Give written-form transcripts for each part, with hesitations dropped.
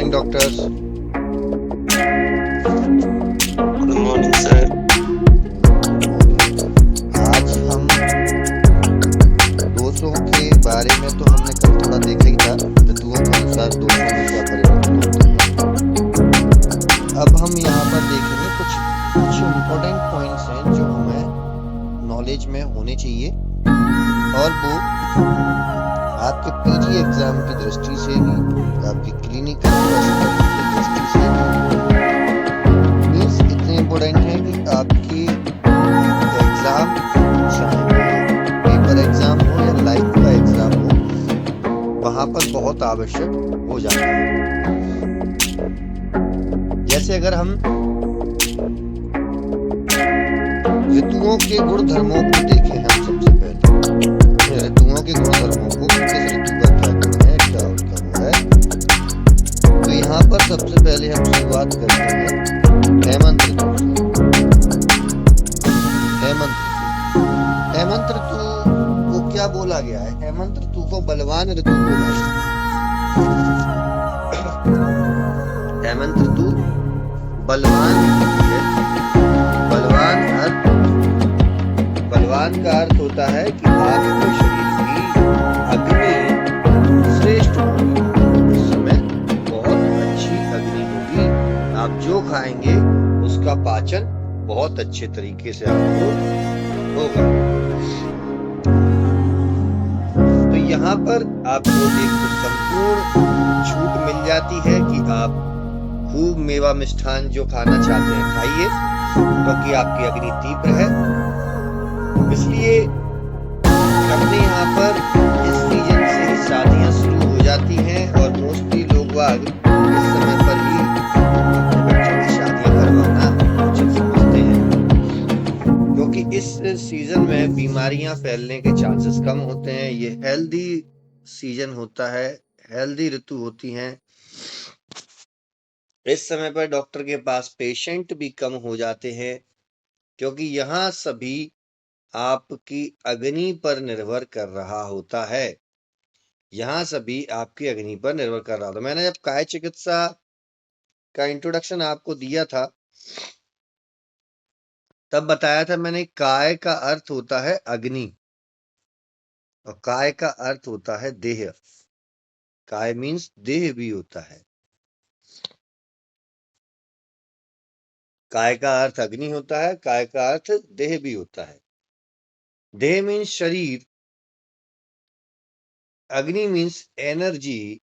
Morning doctors. Good morning sir. आज हम दोषों के बारे में तो हमने कल थोड़ा देखा ही था, ऋतुओं के अनुसार दोषों में क्या परिवर्तन होते हैं। अब हम यहाँ पर देखेंगे कुछ कुछ इम्पोर्टेंट पॉइंट्स हैं जो हमें नॉलेज में होने चाहिए, और वो आपके पीजी एग्जाम की दृष्टि से भी, आपकी क्लिनिकल पर्सपेक्टिव की दृष्टि से भी मीन्स इतने इम्पोर्टेंट हैं कि आपकी एग्जाम, चाहे पेपर एग्जाम हो या लाइफ का एग्जाम हो, वहां पर बहुत आवश्यक हो जाता है। जैसे अगर हम ऋतुओं के गुण धर्मों को देखें, हम सबसे पहले ऋतुओं के गुण धर्मों को, किस ऋतु का क्या गुण है, क्या उसका वो है, तो यहाँ पर सबसे पहले हम शुरुआत करते हैं हेमंत ऋतु से। हेमंत ऋतु को क्या बोला गया है? हेमंत ऋतु को बलवान ऋतु बोला गया है। हेमंत ऋतु बलवान ऋतु है। बलवान का अर्थ होता है कि आपके शरीर की अग्नि श्रेष्ठ होगी। इस समय बहुत अच्छी अग्नि होगी। आप जो खाएंगे उसका पाचन बहुत अच्छे तरीके से आपको होगा। तो यहाँ पर आपको एक संपूर्ण छूट मिल जाती है कि आप खूब मेवा मिष्ठान जो खाना चाहते हैं खाइए, क्योंकि आपकी अग्नि तीव्र है। इसलिए अपने यहाँ पर इस सीजन से ही शादियां शुरू हो जाती हैं, और मोस्टली लोग बाग इस समय पर ही अपने बच्चों की शादियां करवाना उचित समझते हैं, क्योंकि इस सीजन में बीमारियां फैलने के चांसेस कम होते हैं। ये हेल्दी सीजन होता है, हेल्दी ऋतु होती हैं। इस समय पर डॉक्टर के पास पेशेंट भी कम हो जाते हैं, क्योंकि यहाँ सभी आपकी अग्नि पर निर्भर कर रहा होता है। यहाँ सभी आपकी अग्नि पर निर्भर कर रहा होता है। मैंने जब काय चिकित्सा का इंट्रोडक्शन आपको दिया था, तब बताया था मैंने, काय का अर्थ होता है अग्नि और काय का अर्थ होता है देह। काय मीन्स देह भी होता है। काय का अर्थ अग्नि होता है, काय का अर्थ देह भी होता है। देह मीन्स शरीर, अग्नि मीन्स एनर्जी।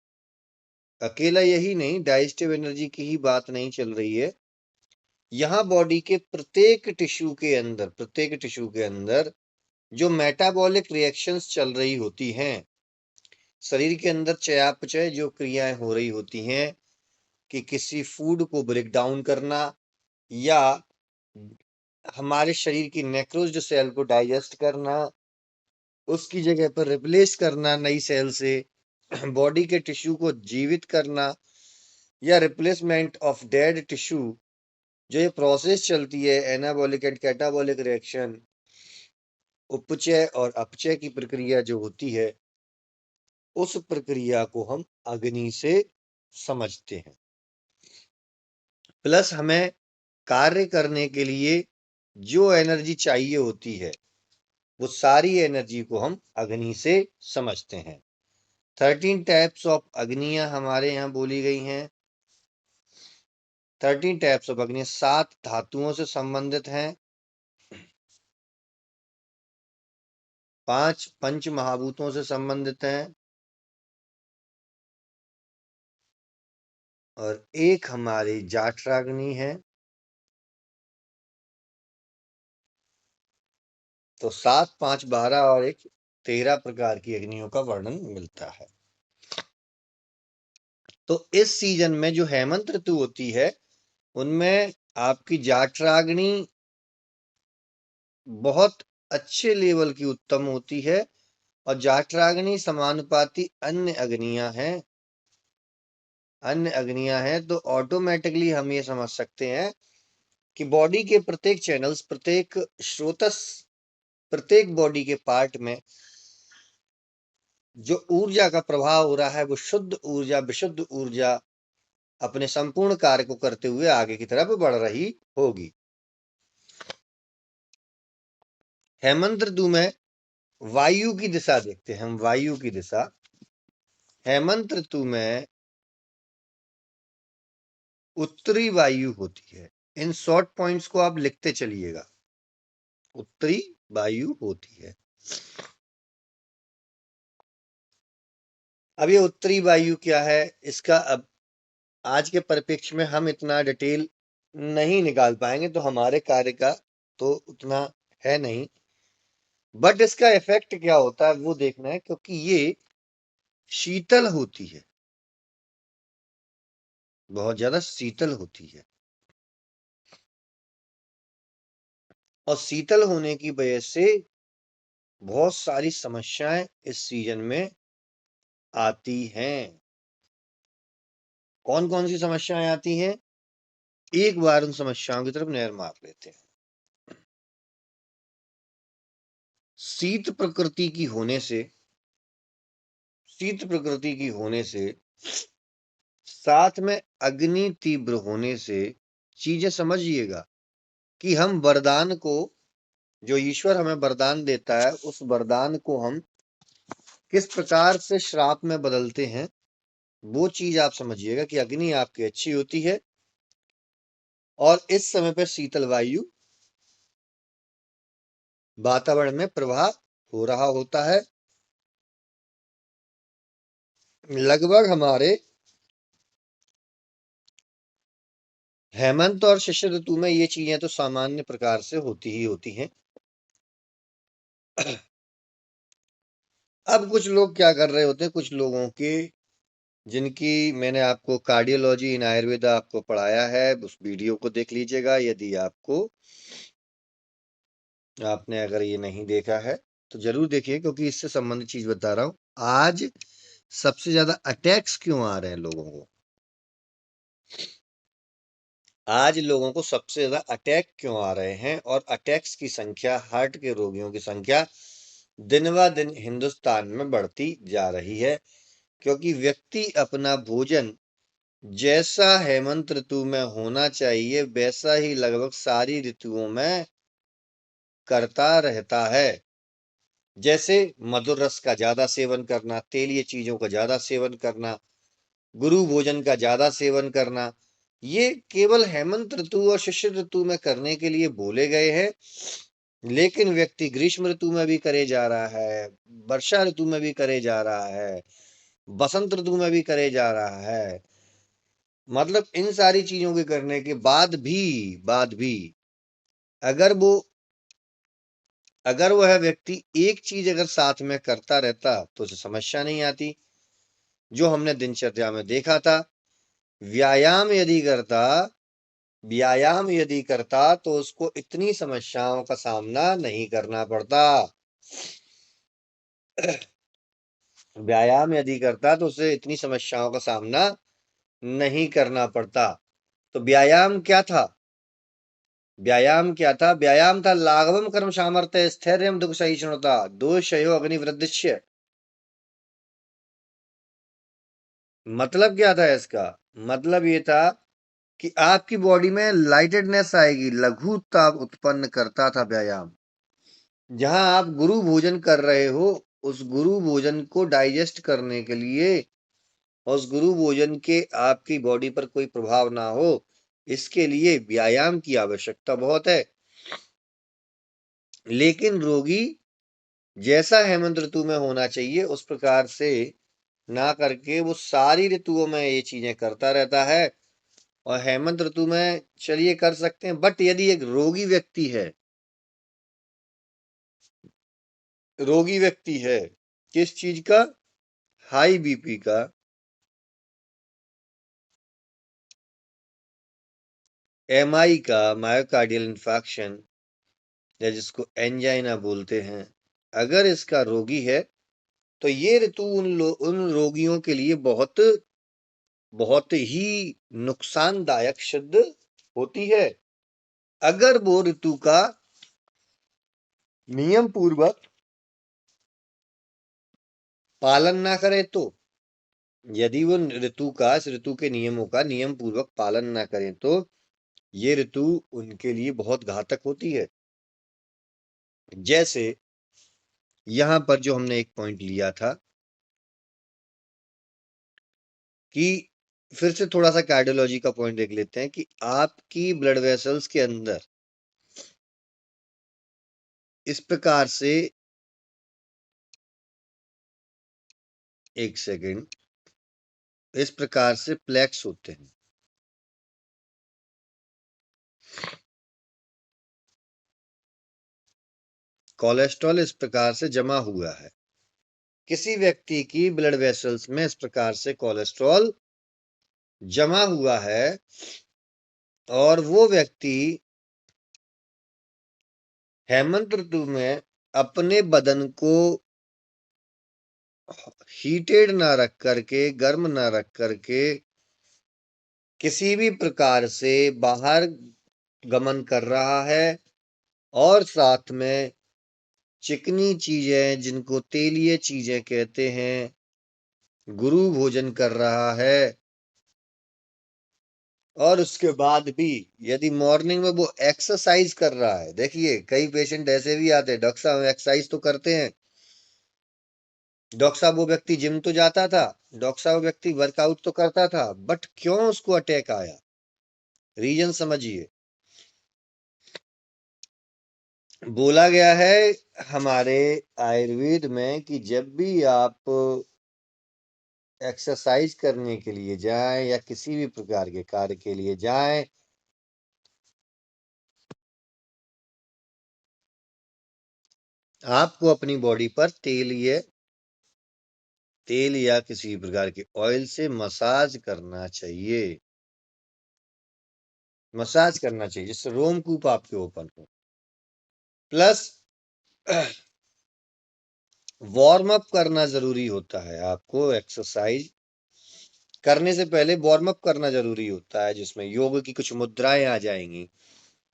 अकेला यही नहीं, डाइजेस्टिव एनर्जी की ही बात नहीं चल रही है। यहाँ बॉडी के प्रत्येक टिश्यू के अंदर जो मेटाबॉलिक रिएक्शंस चल रही होती हैं, शरीर के अंदर चयापचय जो क्रियाएं हो रही होती हैं, कि किसी फूड को ब्रेक डाउन करना या हमारे शरीर की नेक्रोज्ड सेल को डाइजेस्ट करना, उसकी जगह पर रिप्लेस करना नई सेल से, बॉडी के टिश्यू को जीवित करना, या रिप्लेसमेंट ऑफ डेड टिश्यू, जो ये प्रोसेस चलती है, एनाबॉलिक एंड कैटाबॉलिक रिएक्शन, उपचय और अपचय की प्रक्रिया जो होती है, उस प्रक्रिया को हम अग्नि से समझते हैं। प्लस हमें कार्य करने के लिए जो एनर्जी चाहिए होती है, वो सारी एनर्जी को हम अग्नि से समझते हैं। 13 टाइप्स ऑफ अग्नियां हमारे यहाँ बोली गई हैं। 13 टाइप्स ऑफ अग्नि 7 धातुओं से संबंधित हैं, 5 पंच महाभूतों से संबंधित हैं, और एक हमारी जाठराग्नि है। तो 7, 5, 12 और एक 13 प्रकार की अग्नियों का वर्णन मिलता है। तो इस सीजन में जो हेमंत ऋतु होती है, उनमें आपकी जाठराग्नि बहुत अच्छे लेवल की उत्तम होती है, और जाठराग्नि समानुपाती अन्य अग्नियां हैं। तो ऑटोमेटिकली हम ये समझ सकते हैं कि बॉडी के प्रत्येक चैनल्स, प्रत्येक स्रोतस, प्रत्येक बॉडी के पार्ट में जो ऊर्जा का प्रभाव हो रहा है, वो शुद्ध ऊर्जा, विशुद्ध ऊर्जा अपने संपूर्ण कार्य को करते हुए आगे की तरफ बढ़ रही होगी। हेमंत ऋतु में वायु की दिशा देखते हैं हम, वायु की दिशा। हेमंत ऋतु में उत्तरी वायु होती है। इन शॉर्ट पॉइंट्स को आप लिखते चलिएगा। उत्तरी वायु होती है। अब ये उत्तरी वायु क्या है, इसका अब आज के परिप्रेक्ष्य में हम इतना डिटेल नहीं निकाल पाएंगे, तो हमारे कार्य का तो उतना है नहीं, बट इसका इफेक्ट क्या होता है वो देखना है, क्योंकि ये शीतल होती है, बहुत ज्यादा शीतल होती है, और शीतल होने की वजह से बहुत सारी समस्याएं इस सीजन में आती हैं। कौन कौन सी समस्याएं आती हैं, एक बार उन समस्याओं की तरफ नजर मार लेते हैं। शीत प्रकृति की होने से, शीत प्रकृति की होने से, साथ में अग्नि तीव्र होने से, चीजें समझिएगा कि हम वरदान को, जो ईश्वर हमें वरदान देता है, उस वरदान को हम किस प्रकार से श्राप में बदलते हैं, वो चीज आप समझिएगा कि अग्नि आपकी अच्छी होती है, और इस समय पर शीतल वायु वातावरण में प्रवाह हो रहा होता है। लगभग हमारे हेमंत और शिशिर ऋतु में ये चीजें तो सामान्य प्रकार से होती ही होती हैं। अब कुछ लोग क्या कर रहे होते हैं, कुछ लोगों के, जिनकी मैंने आपको कार्डियोलॉजी इन आयुर्वेदा आपको पढ़ाया है, उस वीडियो को देख लीजिएगा। यदि आपने अगर ये नहीं देखा है तो जरूर देखिए, क्योंकि इससे संबंधित चीज बता रहा हूं। आज सबसे ज्यादा अटैक्स क्यों आ रहे हैं लोगों को, आज लोगों को सबसे ज्यादा अटैक क्यों आ रहे हैं, और अटैक्स की संख्या, हार्ट के रोगियों की संख्या दिन ब दिन हिंदुस्तान में बढ़ती जा रही है, क्योंकि व्यक्ति अपना भोजन जैसा हेमंत ऋतु में होना चाहिए वैसा ही लगभग सारी ऋतुओं में करता रहता है। जैसे मधुर रस का ज्यादा सेवन करना, तेलीय चीजों का ज्यादा सेवन करना, गुरु भोजन का ज्यादा सेवन करना, ये केवल हेमंत ऋतु और शिशिर ऋतु में करने के लिए बोले गए हैं, लेकिन व्यक्ति ग्रीष्म ऋतु में भी करे जा रहा है, वर्षा ऋतु में भी करे जा रहा है, बसंत ऋतु में भी करे जा रहा है। मतलब इन सारी चीजों के करने के बाद भी अगर वो अगर वह व्यक्ति एक चीज अगर साथ में करता रहता तो उसे समस्या नहीं आती। जो हमने दिनचर्या में देखा था, व्यायाम यदि करता तो उसको इतनी समस्याओं का सामना नहीं करना पड़ता। व्यायाम यदि करता तो उसे इतनी समस्याओं का सामना नहीं करना पड़ता। तो व्यायाम क्या था, व्यायाम था लाघवम कर्म सामर्थ्य स्थैर्य दुख सहिष्णुता दोषयो अग्निवृद्धिश्य। मतलब क्या था इसका, मतलब ये था कि आपकी बॉडी में लाइटेडनेस आएगी, लघुता उत्पन्न करता था व्यायाम। जहां आप गुरु भोजन कर रहे हो, उस गुरु भोजन को डाइजेस्ट करने के लिए, उस गुरु भोजन के आपकी बॉडी पर कोई प्रभाव ना हो, इसके लिए व्यायाम की आवश्यकता बहुत है। लेकिन रोगी जैसा हेमंत ऋतु में होना चाहिए उस प्रकार से ना करके वो सारी ऋतुओं में ये चीजें करता रहता है, और हेमंत ऋतु में चलिए कर सकते हैं, बट यदि एक रोगी व्यक्ति है, किस चीज का, हाई बीपी का, एमआई का, मायोकार्डियल इंफार्क्शन, या जिसको एंजाइना बोलते हैं, अगर इसका रोगी है तो ये ऋतु उन रोगियों के लिए बहुत बहुत ही नुकसानदायक सिद्ध होती है। अगर वो ऋतु का नियम पूर्वक पालन ना करे तो यदि वो इस ऋतु के नियमों का नियम पूर्वक पालन ना करें तो ये ऋतु उनके लिए बहुत घातक होती है। जैसे यहां पर जो हमने एक पॉइंट लिया था कि फिर से थोड़ा सा कार्डियोलॉजी का पॉइंट देख लेते हैं कि आपकी ब्लड वेसल्स के अंदर इस प्रकार से, एक सेकेंड, इस प्रकार से प्लेक्स होते हैं। कोलेस्ट्रॉल इस प्रकार से जमा हुआ है। किसी व्यक्ति की ब्लड वेसल्स में इस प्रकार से कोलेस्ट्रॉल जमा हुआ है और वो व्यक्ति हेमंत ऋतु में अपने बदन को हीटेड ना रख करके, गर्म ना रख करके, किसी भी प्रकार से बाहर गमन कर रहा है और साथ में चिकनी चीजें, जिनको तेलीय चीजें कहते हैं, गुरु भोजन कर रहा है, और उसके बाद भी यदि मॉर्निंग में वो एक्सरसाइज कर रहा है। देखिए कई पेशेंट ऐसे भी आते हैं, डॉक्टर साहब एक्सरसाइज तो करते हैं, डॉक्टर साहब वो व्यक्ति जिम तो जाता था, डॉक्टर साहब वो व्यक्ति वर्कआउट तो करता था, बट क्यों उसको अटैक आया? रीजन समझिए। बोला गया है हमारे आयुर्वेद में कि जब भी आप एक्सरसाइज करने के लिए जाएं या किसी भी प्रकार के कार्य के लिए जाएं, आपको अपनी बॉडी पर तेल या किसी प्रकार के ऑयल से मसाज करना चाहिए। मसाज करना चाहिए जिससे रोमकूप आपके ओपन हो। प्लस वार्म अप करना जरूरी होता है। आपको एक्सरसाइज करने से पहले वार्म अप करना जरूरी होता है, जिसमें योग की कुछ मुद्राएं आ जाएंगी,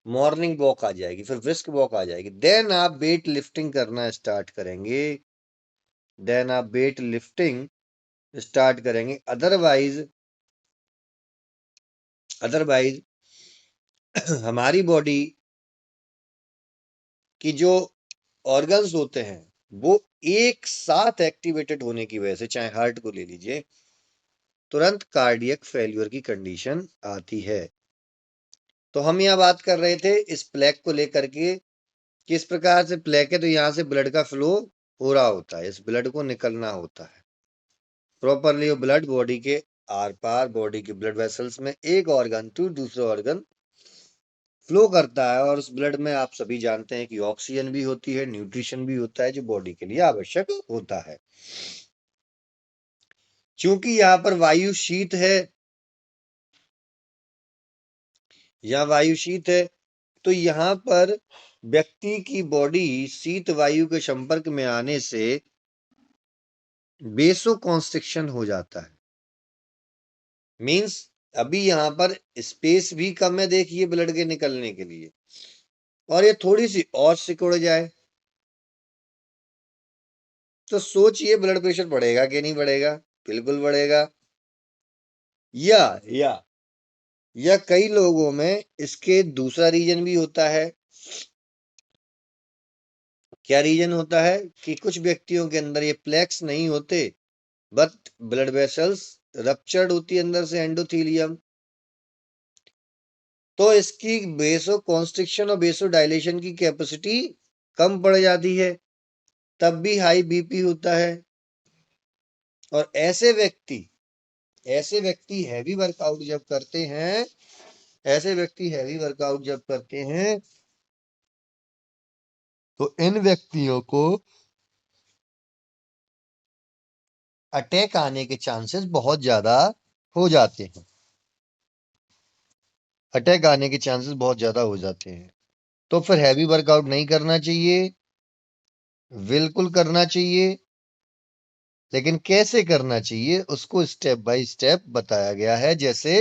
मॉर्निंग वॉक आ जाएगी, फिर ब्रिस्क वॉक आ जाएगी, देन आप वेट लिफ्टिंग करना स्टार्ट करेंगे। अदरवाइज हमारी बॉडी की जो ऑर्गन्स होते हैं वो एक साथ एक्टिवेटेड होने की वजह से, चाहे हार्ट को ले लीजिए, तुरंत कार्डियक फेल्यूर की कंडीशन आती है। तो हम यहाँ बात कर रहे थे इस प्लेग को लेकर के, किस प्रकार से प्लेग है तो यहाँ से ब्लड का फ्लो हो रहा होता है, इस ब्लड को निकलना होता है प्रॉपरली। वो ब्लड बॉडी के आर पार, बॉडी के ब्लड वेसल्स में एक ऑर्गन टू दूसरे ऑर्गन फ्लो करता है, और उस ब्लड में आप सभी जानते हैं कि ऑक्सीजन भी होती है, न्यूट्रिशन भी होता है, जो बॉडी के लिए आवश्यक होता है। क्योंकि यहाँ पर वायु शीत है, यहाँ वायु शीत है, तो यहाँ पर व्यक्ति की बॉडी शीत वायु के संपर्क में आने से बेसो कॉन्स्ट्रिक्शन हो जाता है। मींस अभी यहाँ पर स्पेस भी कम है, देखिए ब्लड के निकलने के लिए, और ये थोड़ी सी और सिकुड़ जाए तो सोचिए ब्लड प्रेशर बढ़ेगा कि नहीं बढ़ेगा? बिल्कुल बढ़ेगा। या या या कई लोगों में इसके दूसरा रीजन भी होता है। क्या रीजन होता है? कि कुछ व्यक्तियों के अंदर ये प्लेक्स नहीं होते, बट ब्लड वेसल्स रप्चर्ड होती है अंदर से, एंडोथीलियम, तो इसकी बेसो कॉन्स्ट्रिक्शन और बेसो डायलेशन की कैपेसिटी कम पड़ जाती है, तब भी हाई बीपी होता है। और ऐसे व्यक्ति हैवी वर्कआउट जब करते हैं, ऐसे व्यक्ति हैवी वर्कआउट जब करते हैं तो इन व्यक्तियों को अटैक आने के चांसेस बहुत ज्यादा हो जाते हैं। अटैक आने के चांसेस बहुत ज्यादा हो जाते हैं। तो फिर हैवी वर्कआउट नहीं करना चाहिए, बिल्कुल करना चाहिए, लेकिन कैसे करना चाहिए उसको स्टेप बाय स्टेप बताया गया है। जैसे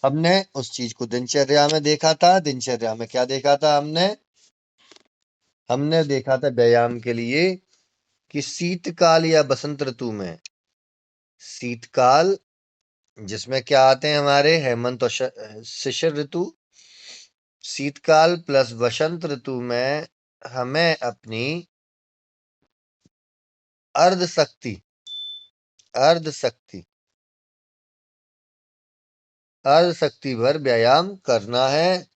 हमने उस चीज को दिनचर्या में देखा था। दिनचर्या में क्या देखा था हमने? हमने देखा था व्यायाम के लिए कि शीतकाल या बसंत ऋतु में, शीतकाल जिसमें क्या आते हैं हमारे हेमंत और शिशिर ऋतु, शीतकाल प्लस बसंत ऋतु में हमें अपनी अर्ध शक्ति भर व्यायाम करना है।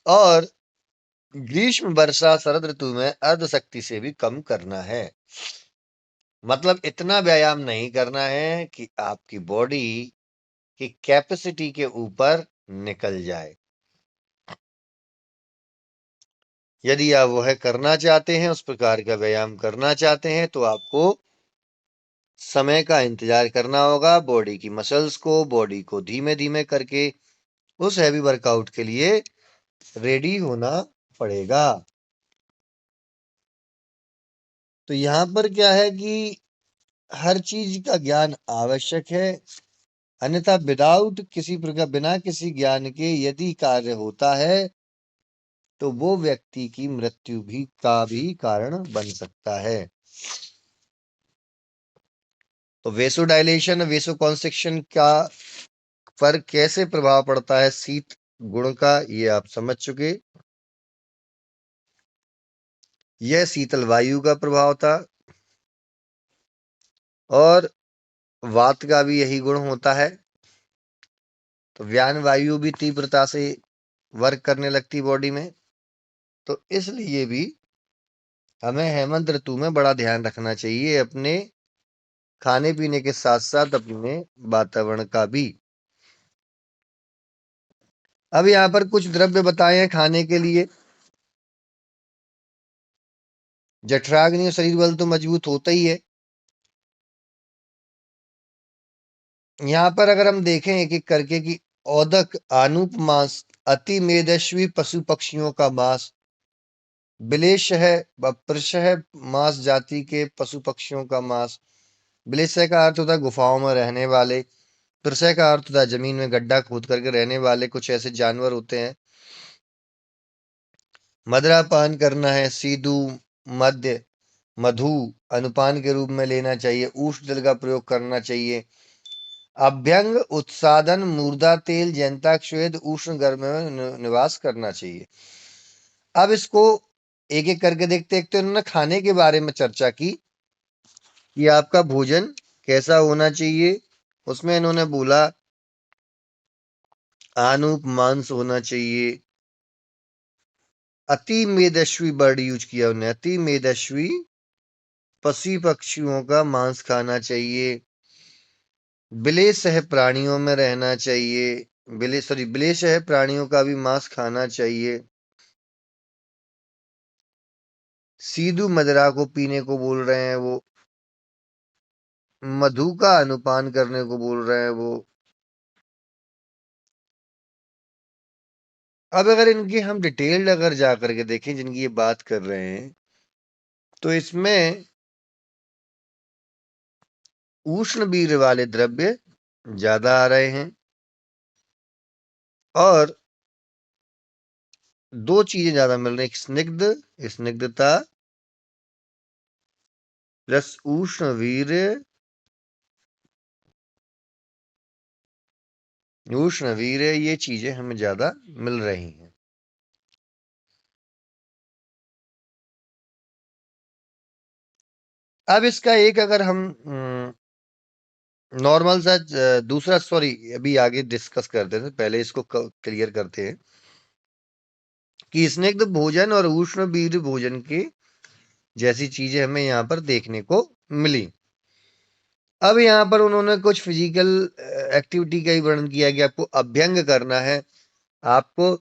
और ग्रीष्म वर्षा शरद ऋतु में अर्ध शक्ति से भी कम करना है। मतलब इतना व्यायाम नहीं करना है कि आपकी बॉडी की कैपेसिटी के ऊपर निकल जाए। यदि आप वह करना चाहते हैं, उस प्रकार का व्यायाम करना चाहते हैं, तो आपको समय का इंतजार करना होगा। बॉडी की मसल्स को, बॉडी को धीमे धीमे करके उस हैवी वर्कआउट के लिए रेडी होना पड़ेगा। तो यहां पर क्या है कि हर चीज का ज्ञान आवश्यक है, अन्यथा विदाउट किसी प्रकार, बिना किसी ज्ञान के यदि कार्य होता है तो वो व्यक्ति की मृत्यु का भी कारण बन सकता है। तो वेसोडाइलेशन, वेसोकॉन्स्ट्रिक्शन का पर कैसे प्रभाव पड़ता है शीत गुण का, ये आप समझ चुके। यह शीतल वायु का प्रभाव था, और वात का भी यही गुण होता है। तो व्यान वायु भी तीव्रता से वर्क करने लगती बॉडी में। तो इसलिए भी हमें हेमंत ऋतु में बड़ा ध्यान रखना चाहिए, अपने खाने पीने के साथ साथ अपने वातावरण का भी। अब यहाँ पर कुछ द्रव्य बताए हैं खाने के लिए। जठराग्नि और शरीर बल तो मजबूत होता ही है। यहाँ पर अगर हम देखें एक एक करके कि औदक, आनूप मांस, अति मेदस्वी पशु पक्षियों का मांस, बिलेशह व प्रशह मांस जाति के पशु पक्षियों का मांस। बिलेशह का अर्थ होता है गुफाओं में रहने वाले, प्रशह का अर्थ होता है जमीन में गड्ढा खोद करके रहने वाले कुछ ऐसे जानवर होते हैं। मदरा पान करना है, सीधु, मध्य, मधु अनुपान के रूप में लेना चाहिए। उष्ण जल का प्रयोग करना चाहिए। अभ्यंग, उत्सादन, मुर्दा तेल, जैंताक श्वेद उष्ण गर्भ में निवास करना चाहिए। अब इसको एक एक करके देखते देखते उन्होंने खाने के बारे में चर्चा की कि आपका भोजन कैसा होना चाहिए। उसमें इन्होंने बोला आनूप मांस होना चाहिए। अति मेदस्वी वर्ड यूज किया उन्होंने, अति मेदस्वी पशु पक्षियों का मांस खाना चाहिए। बिलेशह प्राणियों में रहना चाहिए। बिलेशह प्राणियों का भी मांस खाना चाहिए। सीधु मदिरा को पीने को बोल रहे हैं वो। मधु का अनुपान करने को बोल रहे हैं वो। अब अगर इनकी हम डिटेल्ड अगर जाकर के देखें जिनकी ये बात कर रहे हैं, तो इसमें उष्ण वीर वाले द्रव्य ज्यादा आ रहे हैं, और दो चीजें ज्यादा मिल रही हैं, स्निग्धता प्लस उष्ण वीर, ये चीजें हमें ज्यादा मिल रही हैं। अब इसका एक अगर हम नॉर्मल सा दूसरा, सॉरी अभी आगे डिस्कस करते थे, पहले इसको क्लियर करते हैं कि स्निग्ध भोजन और उष्ण वीर भोजन के जैसी चीजें हमें यहाँ पर देखने को मिली। अब यहाँ पर उन्होंने कुछ फिजिकल एक्टिविटी का ही वर्णन किया कि आपको अभ्यंग करना है, आपको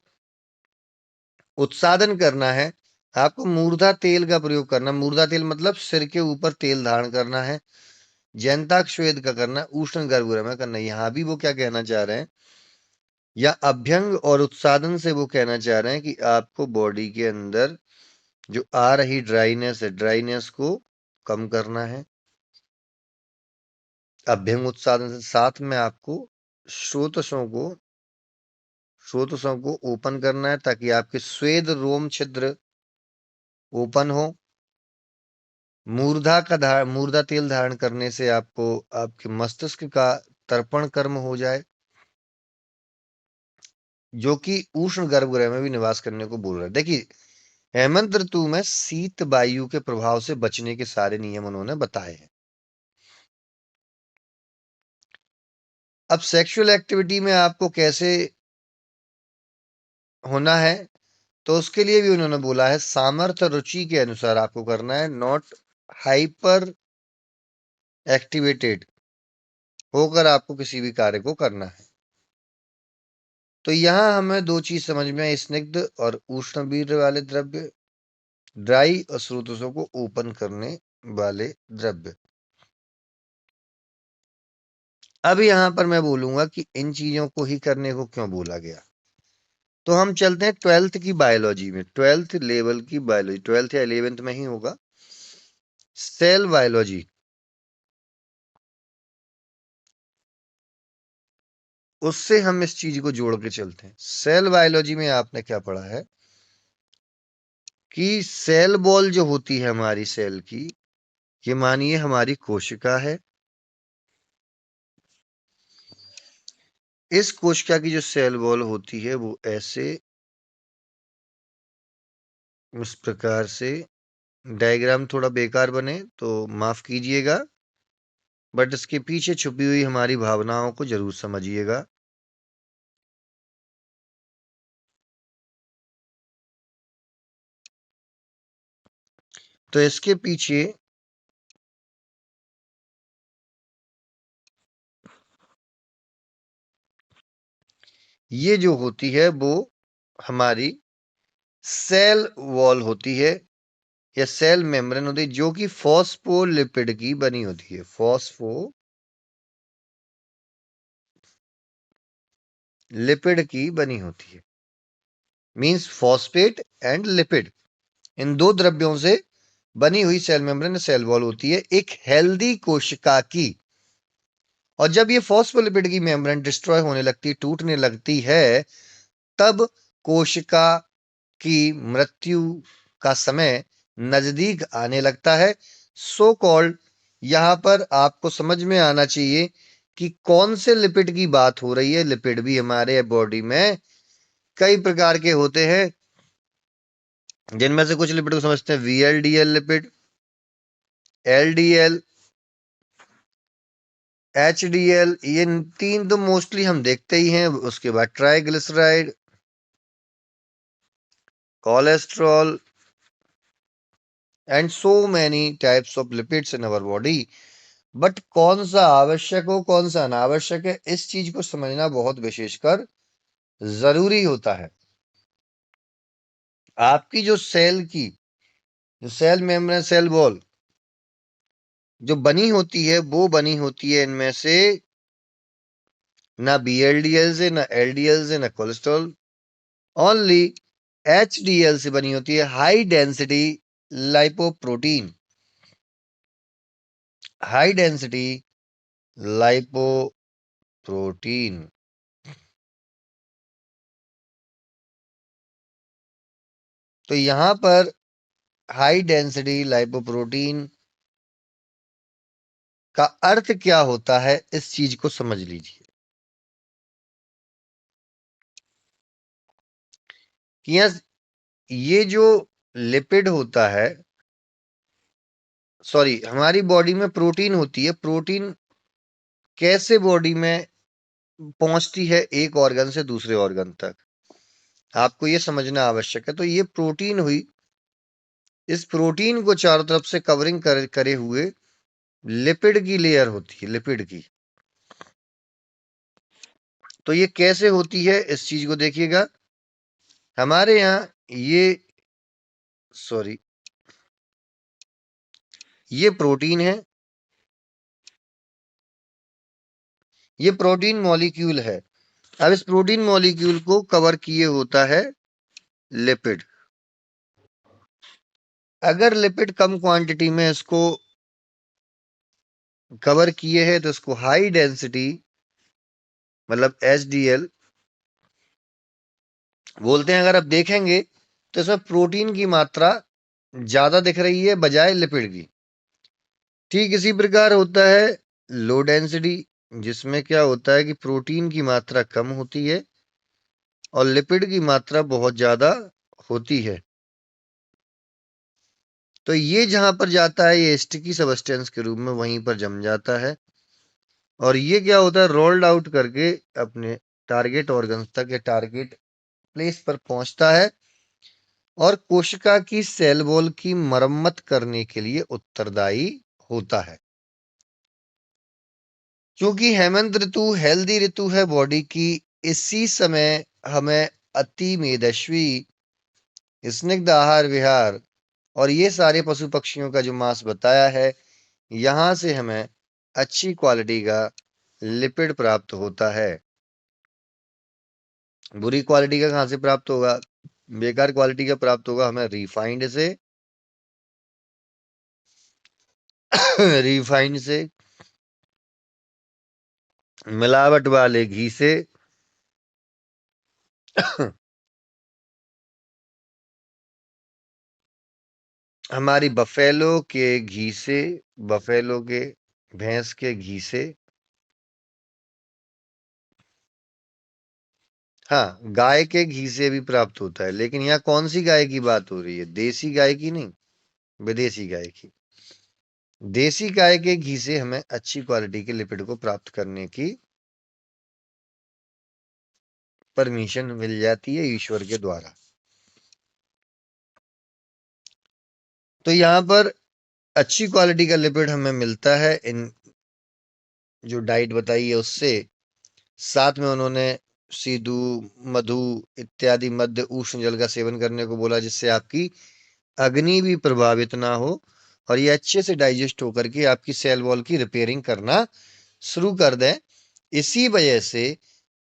उत्सादन करना है, आपको मूर्धा तेल का प्रयोग करना। मूर्धा तेल मतलब सिर के ऊपर तेल धारण करना है। जैंताक श्वेद का करना, उष्ण गर्भगृह में करना। यहाँ भी वो क्या कहना चाह रहे हैं, या अभ्यंग और उत्सादन से वो कहना चाह रहे हैं कि आपको बॉडी के अंदर जो आ रही ड्राइनेस है, ड्राइनेस को कम करना है। अभ्यंग उत्सादन से साथ में आपको स्रोतसों को ओपन करना है, ताकि आपके स्वेद रोम छिद्र ओपन हो। मूर्धा तेल धारण करने से आपको आपके मस्तिष्क का तर्पण कर्म हो जाए, जो कि उष्ण गर्भगृह में भी निवास करने को बोल रहा है। देखिए, हेमंत ऋतु में शीत वायु के प्रभाव से बचने के सारे नियम उन्होंने बताए हैं। अब सेक्सुअल एक्टिविटी में आपको कैसे होना है, तो उसके लिए भी उन्होंने बोला है सामर्थ्य रुचि के अनुसार आपको करना है, नॉट हाइपर एक्टिवेटेड होकर आपको किसी भी कार्य को करना है। तो यहां हमें दो चीज समझ में आई, स्निग्ध और उष्ण वीर्य वाले द्रव्य, ड्राई और स्रोतों को ओपन करने वाले द्रव्य। अब यहां पर मैं बोलूंगा कि इन चीजों को ही करने को क्यों बोला गया। तो हम चलते हैं 12th की बायोलॉजी में, 12th लेवल की बायोलॉजी, 12th या 11th में ही होगा, सेल बायोलॉजी। उससे हम इस चीज को जोड़ के चलते हैं। सेल बायोलॉजी में आपने क्या पढ़ा है कि सेल बॉल जो होती है हमारी सेल की, ये मानिए हमारी कोशिका है। इस कोशिका की जो सेल वॉल होती है वो ऐसे इस प्रकार से, डायग्राम थोड़ा बेकार बने तो माफ कीजिएगा, बट इसके पीछे छुपी हुई हमारी भावनाओं को जरूर समझिएगा। तो इसके पीछे ये जो होती है वो हमारी सेल वॉल होती है या सेल मेम्ब्रेन होती है, जो कि फॉस्फोलिपिड की बनी होती है। फॉस्फोलिपिड की बनी होती है, मींस फॉस्फेट एंड लिपिड, इन दो द्रव्यों से बनी हुई सेल मेम्ब्रेन सेल वॉल होती है एक हेल्दी कोशिका की। और जब ये फॉस्फोलिपिड की मेम्ब्रेन डिस्ट्रॉय होने लगती, टूटने लगती है, तब कोशिका की मृत्यु का समय नजदीक आने लगता है। सो कॉल्ड, यहां पर आपको समझ में आना चाहिए कि कौन से लिपिड की बात हो रही है। लिपिड भी हमारे बॉडी में कई प्रकार के होते हैं, जिनमें से कुछ लिपिड को समझते हैं VLDL लिपिड, LDL, HDL, ये तीन तो मोस्टली हम देखते ही हैं। उसके बाद triglyceride, cholesterol and so many types of lipids in our body. But कौन सा आवश्यक हो कौन सा अनावश्यक है, इस चीज को समझना बहुत विशेषकर जरूरी होता है। आपकी जो सेल मेम्ब्रेन सेल वॉल जो बनी होती है, वो बनी होती है इनमें से ना BLDL से, ना LDL से, ना कोलेस्ट्रॉल, ओनली HDL से बनी होती है, high density lipoprotein, high density lipoprotein. तो यहां पर हाई डेंसिटी लाइपोप्रोटीन का अर्थ क्या होता है, इस चीज को समझ लीजिए कि ये जो लिपिड होता है, सॉरी, हमारी बॉडी में प्रोटीन होती है। प्रोटीन कैसे बॉडी में पहुंचती है एक ऑर्गन से दूसरे ऑर्गन तक, आपको ये समझना आवश्यक है। तो ये प्रोटीन हुई, इस प्रोटीन को चारों तरफ से कवरिंग करे हुए लिपिड की लेयर होती है, लिपिड की। तो ये कैसे होती है, इस चीज को देखिएगा। हमारे यहाँ सॉरी, ये प्रोटीन है, ये प्रोटीन मॉलिक्यूल है। अब इस प्रोटीन मॉलिक्यूल को कवर किए होता है लिपिड। अगर लिपिड कम क्वांटिटी में इसको कवर किए हैं तो इसको हाई डेंसिटी मतलब HDL बोलते हैं। अगर आप देखेंगे तो इसमें प्रोटीन की मात्रा ज्यादा दिख रही है बजाय लिपिड की। ठीक इसी प्रकार होता है लो डेंसिटी, जिसमें क्या होता है कि प्रोटीन की मात्रा कम होती है और लिपिड की मात्रा बहुत ज्यादा होती है। तो ये जहां पर जाता है ये स्टिकी सबस्टेंस के रूप में वहीं पर जम जाता है और ये क्या होता है रोल्ड आउट करके अपने टारगेट ऑर्गन्स तक या टारगेट प्लेस पर पहुंचता है और कोशिका की सेल वॉल की मरम्मत करने के लिए उत्तरदायी होता है। क्योंकि हेमंत ऋतु हेल्दी ऋतु है बॉडी की, इसी समय हमें अति मेदस्वी स्निग्ध आहार विहार और ये सारे पशु पक्षियों का जो मांस बताया है, यहां से हमें अच्छी क्वालिटी का लिपिड प्राप्त होता है। बुरी क्वालिटी का कहां से प्राप्त होगा? बेकार क्वालिटी का प्राप्त होगा हमें रिफाइंड से रिफाइंड से, मिलावट वाले घी से हमारी बफेलो के घी से, बफेलो के भैंस के घी से, हाँ गाय के घी से भी प्राप्त होता है। लेकिन यहाँ कौन सी गाय की बात हो रही है? देसी गाय की नहीं, विदेशी गाय की। देसी गाय के घी से हमें अच्छी क्वालिटी के लिपिड को प्राप्त करने की परमिशन मिल जाती है ईश्वर के द्वारा। तो यहाँ पर अच्छी क्वालिटी का लिपिड हमें मिलता है इन जो डाइट बताई है उससे। साथ में उन्होंने सीधू, मधु इत्यादि मध्य उष्ण जल का सेवन करने को बोला, जिससे आपकी अग्नि भी प्रभावित ना हो और ये अच्छे से डाइजेस्ट होकर के आपकी सेल वॉल की रिपेयरिंग करना शुरू कर दें। इसी वजह से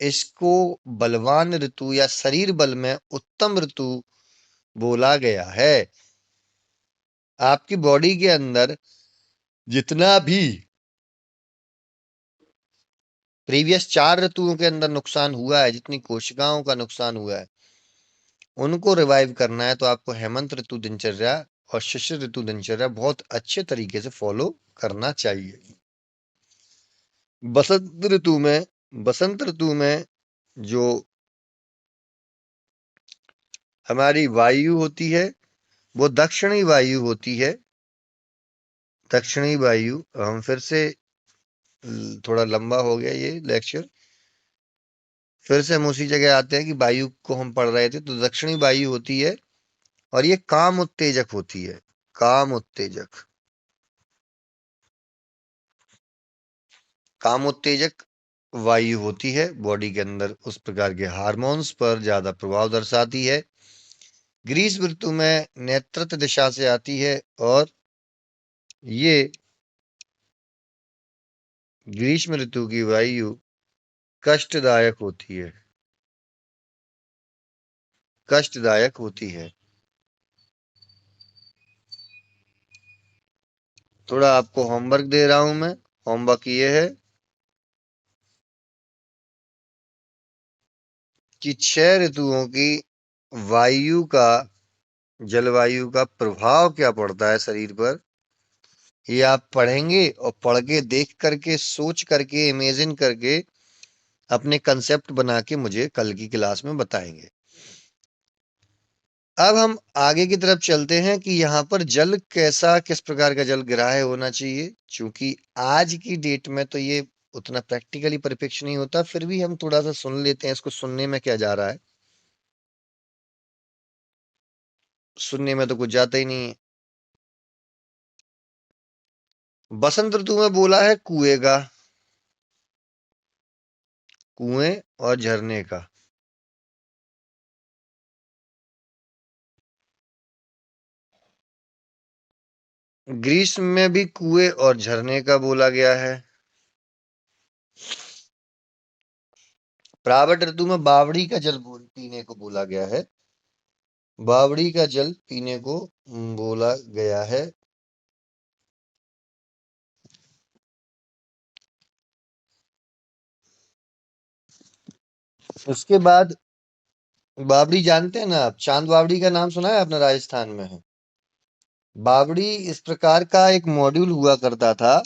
इसको बलवान ऋतु या शरीर बल में उत्तम ऋतु बोला गया है। आपकी बॉडी के अंदर जितना भी प्रीवियस 4 ऋतुओं के अंदर नुकसान हुआ है, जितनी कोशिकाओं का नुकसान हुआ है, उनको रिवाइव करना है तो आपको हेमंत ऋतु दिनचर्या और शिशिर ऋतु दिनचर्या बहुत अच्छे तरीके से फॉलो करना चाहिए। बसंत ऋतु में बसंत ऋतु में जो हमारी वायु होती है वो दक्षिणी वायु होती है। दक्षिणी वायु, हम फिर से थोड़ा लंबा हो गया ये लेक्चर, फिर से हम उसी जगह आते हैं कि वायु को हम पढ़ रहे थे। तो दक्षिणी वायु होती है और ये काम उत्तेजक होती है। काम उत्तेजक, काम उत्तेजक वायु होती है बॉडी के अंदर, उस प्रकार के हार्मोन्स पर ज्यादा प्रभाव दर्शाती है। ग्रीष्म ऋतु में नेतृत्व दिशा से आती है और ये ग्रीष्म ऋतु की वायु कष्टदायक होती है, कष्टदायक होती है। थोड़ा आपको होमवर्क दे रहा हूं मैं। होमवर्क ये है कि 6 ऋतुओं की वायु का, जलवायु का प्रभाव क्या पड़ता है शरीर पर, ये आप पढ़ेंगे और पढ़ के देख करके सोच करके इमेजिन करके अपने कंसेप्ट बना के मुझे कल की क्लास में बताएंगे। अब हम आगे की तरफ चलते हैं कि यहाँ पर जल कैसा, किस प्रकार का जल ग्राह्य होना चाहिए। क्योंकि आज की डेट में तो ये उतना प्रैक्टिकली परिपेक्ष नहीं होता, फिर भी हम थोड़ा सा सुन लेते हैं। इसको सुनने में क्या जा रहा है, सुनने में तो कुछ जाता ही नहीं है। बसंत ऋतु में बोला है कुएं का, कुएं और झरने का। ग्रीष्म में भी कुएं और झरने का बोला गया है। प्रावट ऋतु में बावड़ी का जल पीने को बोला गया है। बावड़ी का जल पीने को बोला गया है। उसके बाद बावड़ी जानते हैं ना आप? चांद बावड़ी का नाम सुना है आपने? राजस्थान में है बावड़ी इस प्रकार का एक मॉड्यूल हुआ करता था।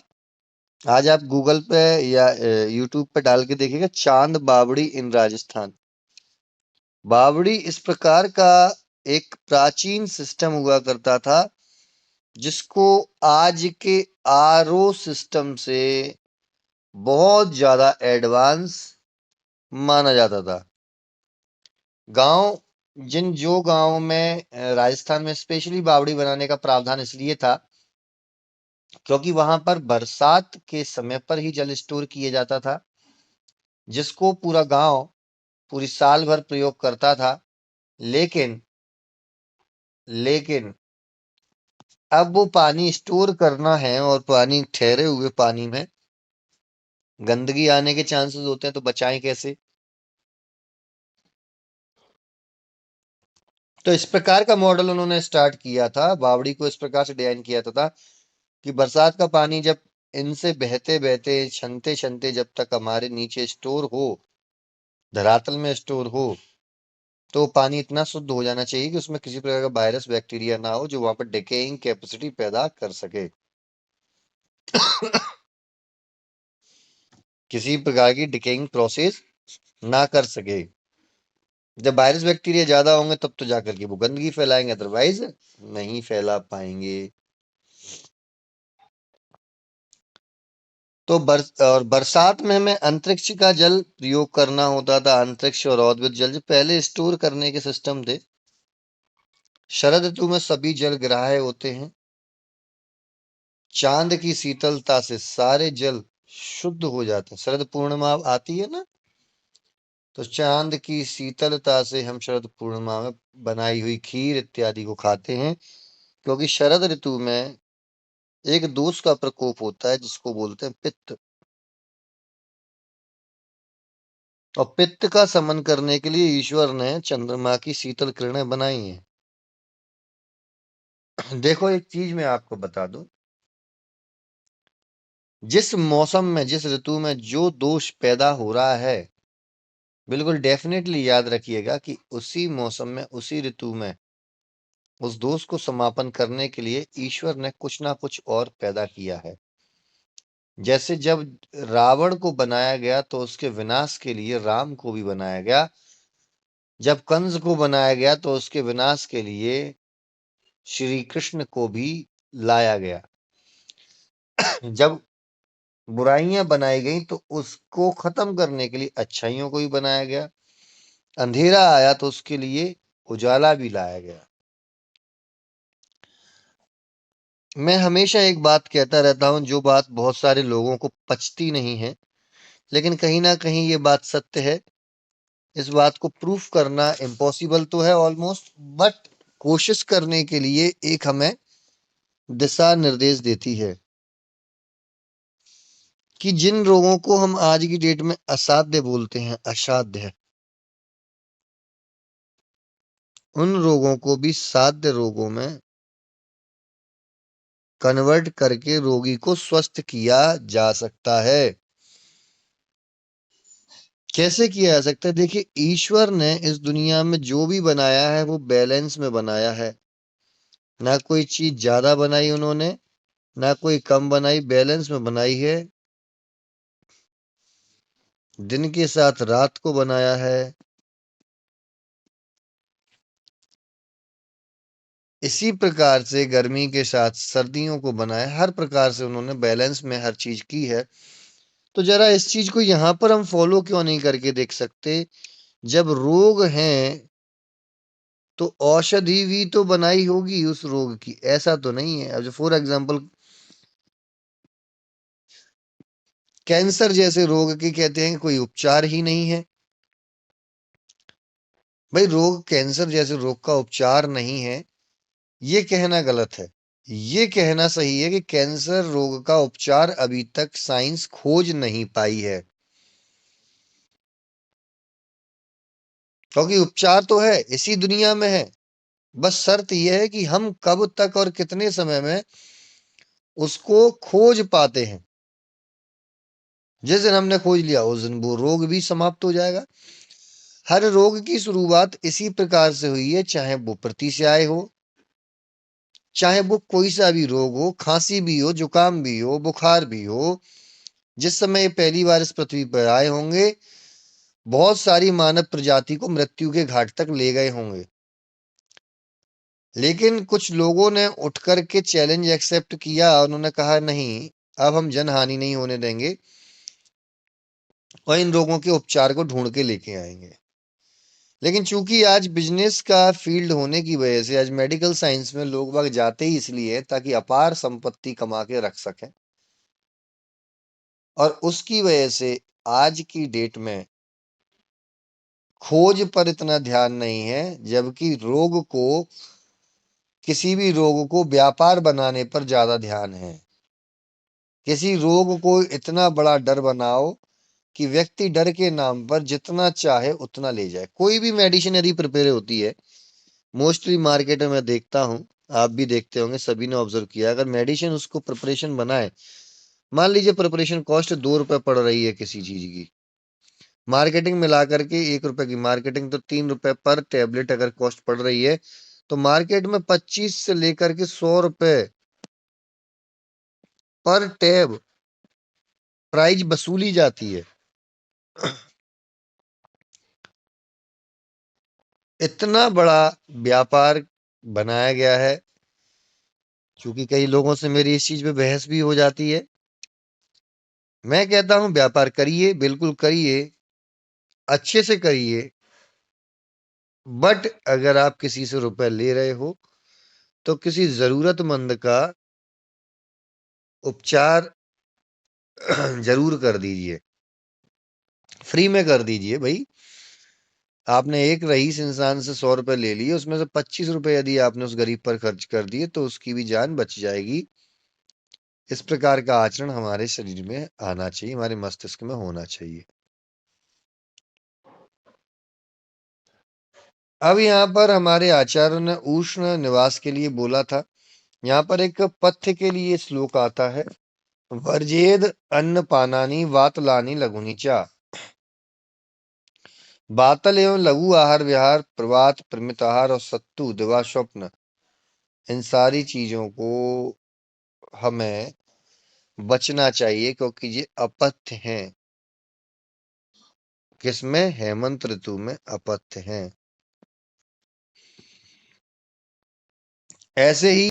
आज आप गूगल पे या यूट्यूब पे डाल के देखिएगा, चांद बावड़ी इन राजस्थान। बावड़ी इस प्रकार का एक प्राचीन सिस्टम हुआ करता था, जिसको आज के आरओ सिस्टम से बहुत ज्यादा एडवांस माना जाता था। गांव जो गांव में राजस्थान में स्पेशली बावड़ी बनाने का प्रावधान इसलिए था क्योंकि वहां पर बरसात के समय पर ही जल स्टोर किया जाता था, जिसको पूरा गांव पूरी साल भर प्रयोग करता था। लेकिन लेकिन अब वो पानी स्टोर करना है और पानी ठहरे हुए पानी में गंदगी आने के चांसेस होते हैं, तो बचाएं कैसे। तो इस प्रकार का मॉडल उन्होंने स्टार्ट किया था, बावड़ी को इस प्रकार से डिजाइन किया था कि बरसात का पानी जब इनसे बहते बहते छनते छनते जब तक हमारे नीचे स्टोर हो, धरातल में स्टोर हो, तो पानी इतना शुद्ध हो जाना चाहिए कि उसमें किसी प्रकार का वायरस बैक्टीरिया ना हो जो वहां पर डिकेइंग कैपेसिटी पैदा कर सके, किसी प्रकार की डिकेइंग प्रोसेस ना कर सके। जब वायरस बैक्टीरिया ज्यादा होंगे तब तो जाकर के वो गंदगी फैलाएंगे, अदरवाइज नहीं फैला पाएंगे। तो बरसात में हमें अंतरिक्ष का जल प्रयोग करना होता था। अंतरिक्ष और औद्योगिक जल जो पहले स्टोर करने के सिस्टम थे। शरद ऋतु में सभी जल ग्राह्य होते हैं। चांद की शीतलता से सारे जल शुद्ध हो जाते हैं। शरद पूर्णिमा आती है ना, तो चांद की शीतलता से हम शरद पूर्णिमा में बनाई हुई खीर इत्यादि को खाते हैं, क्योंकि शरद ऋतु में एक दोष का प्रकोप होता है जिसको बोलते हैं पित्त। और पित्त का शमन करने के लिए ईश्वर ने चंद्रमा की शीतल किरणें बनाई हैं। देखो एक चीज मैं आपको बता दूं, जिस मौसम में जिस ऋतु में जो दोष पैदा हो रहा है, बिल्कुल डेफिनेटली याद रखिएगा कि उसी मौसम में उसी ऋतु में उस दोष को समापन करने के लिए ईश्वर ने कुछ ना कुछ और पैदा किया है। जैसे जब रावण को बनाया गया तो उसके विनाश के लिए राम को भी बनाया गया। जब कंस को बनाया गया तो उसके विनाश के लिए श्री कृष्ण को भी लाया गया। जब बुराइयां बनाई गई तो उसको खत्म करने के लिए अच्छाइयों को भी बनाया गया। अंधेरा आया तो उसके लिए उजाला भी लाया गया। मैं हमेशा एक बात कहता रहता हूं, जो बात बहुत सारे लोगों को पचती नहीं है, लेकिन कहीं ना कहीं ये बात सत्य है। इस बात को प्रूफ करना इम्पॉसिबल तो है ऑलमोस्ट, बट कोशिश करने के लिए एक हमें दिशा निर्देश देती है कि जिन रोगों को हम आज की डेट में असाध्य बोलते हैं, असाध्य, उन रोगों को भी साध्य रोगों में कन्वर्ट करके रोगी को स्वस्थ किया जा सकता है। कैसे किया जा सकता है? देखिए, ईश्वर ने इस दुनिया में जो भी बनाया है वो बैलेंस में बनाया है। ना कोई चीज ज्यादा बनाई उन्होंने, ना कोई कम बनाई, बैलेंस में बनाई है। दिन के साथ रात को बनाया है। इसी प्रकार से गर्मी के साथ सर्दियों को बनाया। हर प्रकार से उन्होंने बैलेंस में हर चीज की है। तो जरा इस चीज को यहां पर हम फॉलो क्यों नहीं करके देख सकते? जब रोग हैं तो औषधि भी तो बनाई होगी उस रोग की, ऐसा तो नहीं है। अब फॉर एग्जाम्पल कैंसर जैसे रोग की कहते हैं कि कोई उपचार ही नहीं है। भाई, रोग कैंसर जैसे रोग का उपचार नहीं है, ये कहना गलत है। ये कहना सही है कि कैंसर रोग का उपचार अभी तक साइंस खोज नहीं पाई है। क्योंकि उपचार तो है, इसी दुनिया में है। बस शर्त यह है कि हम कब तक और कितने समय में उसको खोज पाते हैं। जिस दिन हमने खोज लिया उस दिन वो रोग भी समाप्त हो जाएगा। हर रोग की शुरुआत इसी प्रकार से हुई है, चाहे वो प्रति से आए हो, चाहे वो कोई सा भी रोग हो, खांसी भी हो, जुकाम भी हो, बुखार भी हो। जिस समय ये पहली बार इस पृथ्वी पर आए होंगे, बहुत सारी मानव प्रजाति को मृत्यु के घाट तक ले गए होंगे, लेकिन कुछ लोगों ने उठ करके चैलेंज एक्सेप्ट किया। उन्होंने कहा नहीं, अब हम जनहानि नहीं होने देंगे और इन रोगों के उपचार को ढूंढ के लेके आएंगे। लेकिन चूंकि आज बिजनेस का फील्ड होने की वजह से आज मेडिकल साइंस में लोग बाग जाते ही इसलिए है ताकि अपार संपत्ति कमा के रख सकें, और उसकी वजह से आज की डेट में खोज पर इतना ध्यान नहीं है, जबकि किसी भी रोग को व्यापार बनाने पर ज्यादा ध्यान है। किसी रोग को इतना बड़ा डर बनाओ कि व्यक्ति डर के नाम पर जितना चाहे उतना ले जाए। कोई भी मेडिसिनरी प्रिपेयर होती है, मोस्टली मार्केट में मैं देखता हूँ, आप भी देखते होंगे, सभी ने ऑब्जर्व किया, अगर मेडिसिन उसको प्रिपरेशन बनाए, मान लीजिए प्रिपरेशन कॉस्ट 2 रुपए पड़ रही है किसी चीज की, मार्केटिंग मिला करके 1 रुपए की मार्केटिंग, तो 3 रुपए पर टेबलेट अगर कॉस्ट पड़ रही है, तो मार्केट में 25 से लेकर के 100 रुपए पर टैब प्राइस वसूली जाती है। इतना बड़ा व्यापार बनाया गया है। क्योंकि कई लोगों से मेरी इस चीज पे बहस भी हो जाती है। मैं कहता हूं व्यापार करिए, बिल्कुल करिए, अच्छे से करिए, बट अगर आप किसी से रुपए ले रहे हो तो किसी जरूरतमंद का उपचार जरूर कर दीजिए, फ्री में कर दीजिए भाई। आपने एक रईस इंसान से 100 रुपए ले लिए, उसमें से 25 रुपए यदि आपने उस गरीब पर खर्च कर दिए तो उसकी भी जान बच जाएगी। इस प्रकार का आचरण हमारे शरीर में आना चाहिए, हमारे मस्तिष्क में होना चाहिए। अब यहाँ पर हमारे आचार्य ने उष्ण निवास के लिए बोला था। यहाँ पर एक पथ्य के लिए श्लोक आता है, वर्जेद अन्न पानानी वातलानी लघुनी चा। बातल एवं लघु आहार विहार, प्रवात प्रमित आहार और सत्तु दिवा स्वप्न, इन सारी चीजों को हमें बचना चाहिए, क्योंकि ये अपथ्य हैं। किसमें? हेमंत ऋतु में अपथ्य हैं। ऐसे ही